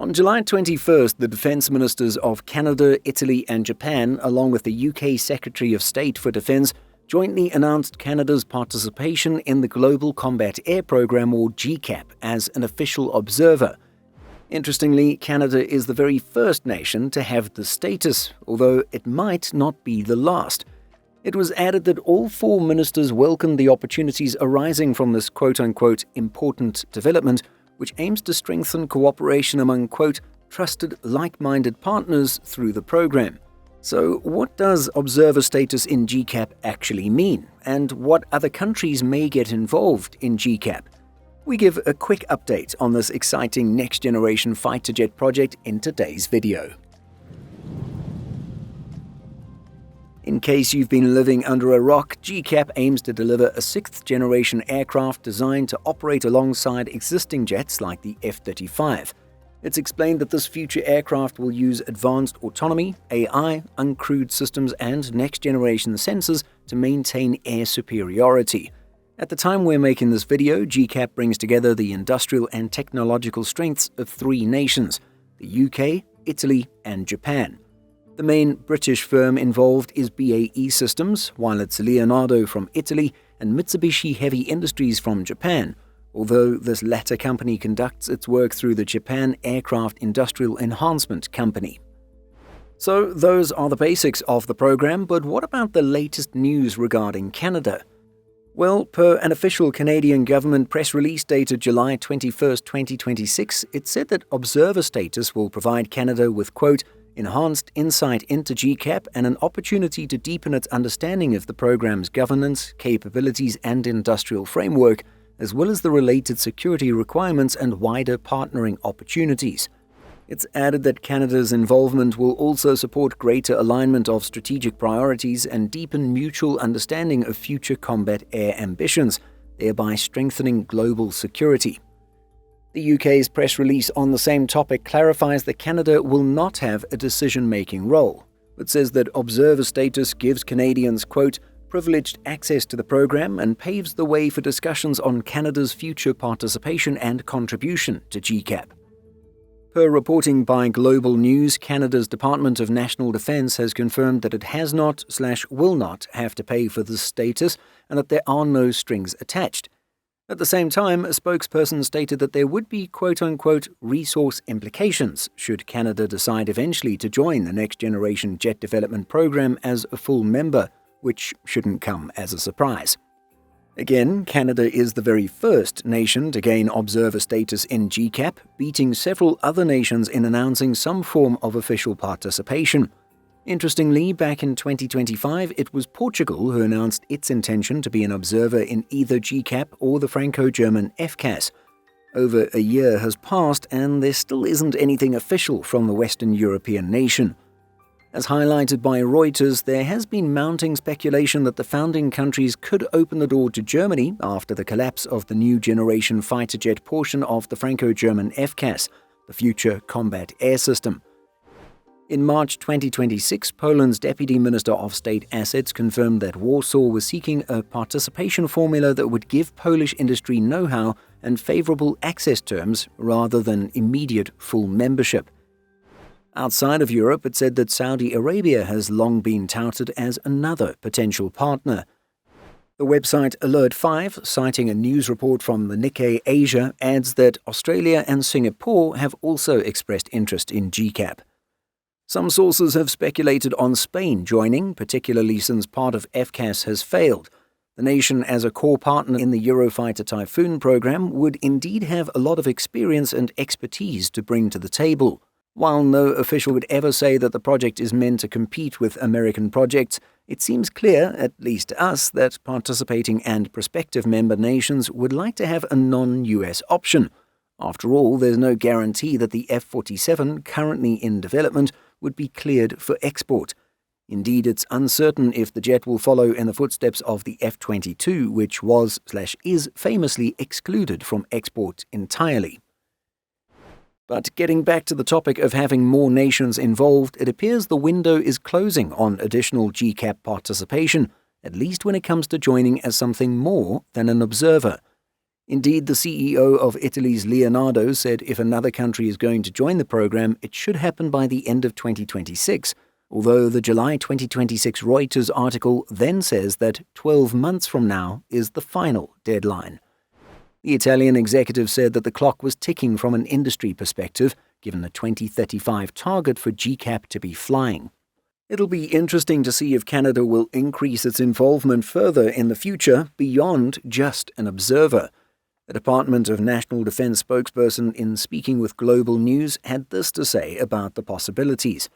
On July 21st, the defence ministers of Canada, Italy and Japan, along with the UK Secretary of State for Defence, jointly announced Canada's participation in the Global Combat Air Programme, or GCAP, as an official observer. Interestingly, Canada is the very first nation to have the status, although it might not be the last. It was added that all four ministers welcomed the opportunities arising from this quote-unquote important development, which aims to strengthen cooperation among, quote, trusted, like-minded partners through the program. So what does observer status in GCAP actually mean, and what other countries may get involved in GCAP? We give a quick update on this exciting next-generation fighter jet project in today's video. In case you've been living under a rock, GCAP aims to deliver a sixth-generation aircraft designed to operate alongside existing jets like the F-35. It's explained that this future aircraft will use advanced autonomy, AI, uncrewed systems and next-generation sensors to maintain air superiority. At the time we're making this video, GCAP brings together the industrial and technological strengths of three nations: the UK, Italy and Japan. The main British firm involved is BAE Systems, while it's Leonardo from Italy and Mitsubishi Heavy Industries from Japan, although this latter company conducts its work through the Japan Aircraft Industrial Enhancement Company. So those are the basics of the program, but what about the latest news regarding Canada? Well, per an official Canadian government press release dated July 21, 2026, it said that observer status will provide Canada with, quote, enhanced insight into GCAP and an opportunity to deepen its understanding of the program's governance, capabilities and industrial framework, as well as the related security requirements and wider partnering opportunities. It's added that Canada's involvement will also support greater alignment of strategic priorities and deepen mutual understanding of future combat air ambitions, thereby strengthening global security. The UK's press release on the same topic clarifies that Canada will not have a decision-making role, but says that observer status gives Canadians, quote, privileged access to the program and paves the way for discussions on Canada's future participation and contribution to GCAP. Per reporting by Global News, Canada's Department of National Defence has confirmed that it has not/will not have to pay for this status and that there are no strings attached. At the same time, a spokesperson stated that there would be quote-unquote resource implications should Canada decide eventually to join the next-generation jet development program as a full member, which shouldn't come as a surprise. Again, Canada is the very first nation to gain observer status in GCAP, beating several other nations in announcing some form of official participation. Interestingly, back in 2025, it was Portugal who announced its intention to be an observer in either GCAP or the Franco-German FCAS. Over a year has passed and there still isn't anything official from the Western European nation. As highlighted by Reuters, there has been mounting speculation that the founding countries could open the door to Germany after the collapse of the new generation fighter jet portion of the Franco-German FCAS, the Future Combat Air System. In March 2026, Poland's Deputy Minister of State Assets confirmed that Warsaw was seeking a participation formula that would give Polish industry know-how and favorable access terms rather than immediate full membership. Outside of Europe, it said that Saudi Arabia has long been touted as another potential partner. The website Alert5, citing a news report from the Nikkei Asia, adds that Australia and Singapore have also expressed interest in GCAP. Some sources have speculated on Spain joining, particularly since part of FCAS has failed. The nation, as a core partner in the Eurofighter Typhoon program, would indeed have a lot of experience and expertise to bring to the table. While no official would ever say that the project is meant to compete with American projects, it seems clear, at least to us, that participating and prospective member nations would like to have a non-US option. After all, there's no guarantee that the F-47, currently in development, would be cleared for export. Indeed, it's uncertain if the jet will follow in the footsteps of the F-22, which was/is famously excluded from export entirely. But getting back to the topic of having more nations involved, it appears the window is closing on additional GCAP participation, at least when it comes to joining as something more than an observer. Indeed, the CEO of Italy's Leonardo said if another country is going to join the program, it should happen by the end of 2026, although the July 2026 Reuters article then says that 12 months from now is the final deadline. The Italian executive said that the clock was ticking from an industry perspective, given the 2035 target for GCAP to be flying. It'll be interesting to see if Canada will increase its involvement further in the future beyond just an observer. The Department of National Defence spokesperson, in speaking with Global News, had this to say about the possibilities.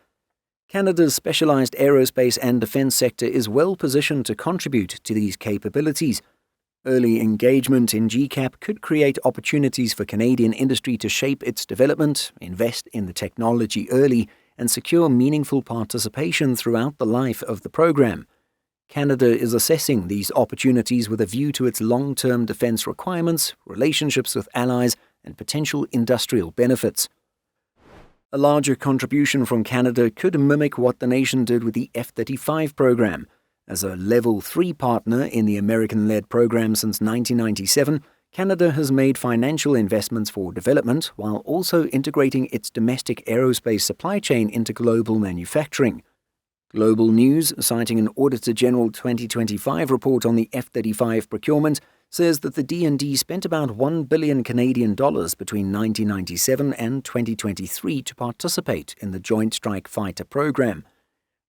Canada's specialised aerospace and defence sector is well positioned to contribute to these capabilities. Early engagement in GCAP could create opportunities for Canadian industry to shape its development, invest in the technology early, and secure meaningful participation throughout the life of the program. Canada is assessing these opportunities with a view to its long-term defence requirements, relationships with allies, and potential industrial benefits. A larger contribution from Canada could mimic what the nation did with the F-35 program. As a Level 3 partner in the American-led program since 1997, Canada has made financial investments for development while also integrating its domestic aerospace supply chain into global manufacturing. Global News, citing an Auditor General 2025 report on the F-35 procurement, says that the D&D spent about $1 billion Canadian dollars between 1997 and 2023 to participate in the Joint Strike Fighter program.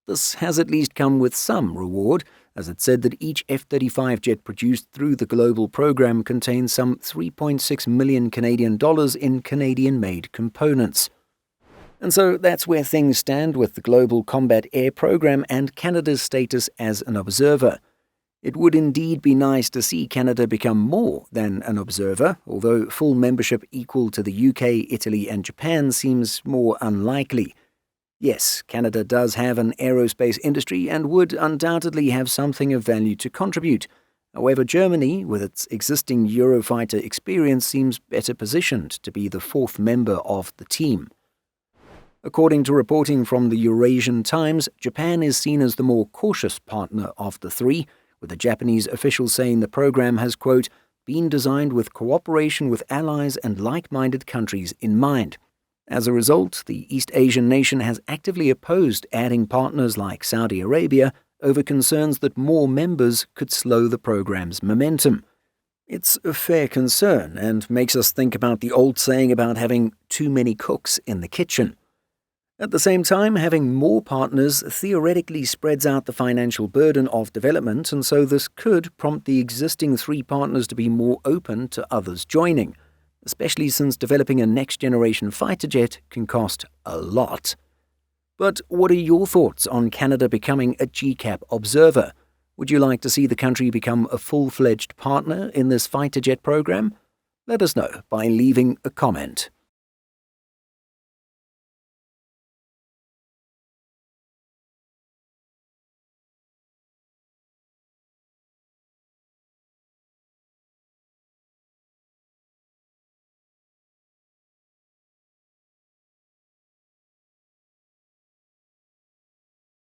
This has at least come with some reward, as it said that each F-35 jet produced through the global program contains some $3.6 million Canadian dollars in Canadian-made components. And so that's where things stand with the Global Combat Air Program and Canada's status as an observer. It would indeed be nice to see Canada become more than an observer, although full membership equal to the UK, Italy and Japan seems more unlikely. Yes, Canada does have an aerospace industry and would undoubtedly have something of value to contribute. However, Germany, with its existing Eurofighter experience, seems better positioned to be the fourth member of the team. According to reporting from the Eurasian Times, Japan is seen as the more cautious partner of the three, with the Japanese official saying the program has, quote, been designed with cooperation with allies and like-minded countries in mind. As a result, the East Asian nation has actively opposed adding partners like Saudi Arabia over concerns that more members could slow the program's momentum. It's a fair concern and makes us think about the old saying about having too many cooks in the kitchen. At the same time, having more partners theoretically spreads out the financial burden of development, and so this could prompt the existing three partners to be more open to others joining, especially since developing a next-generation fighter jet can cost a lot. But what are your thoughts on Canada becoming a GCAP observer? Would you like to see the country become a full-fledged partner in this fighter jet program? Let us know by leaving a comment.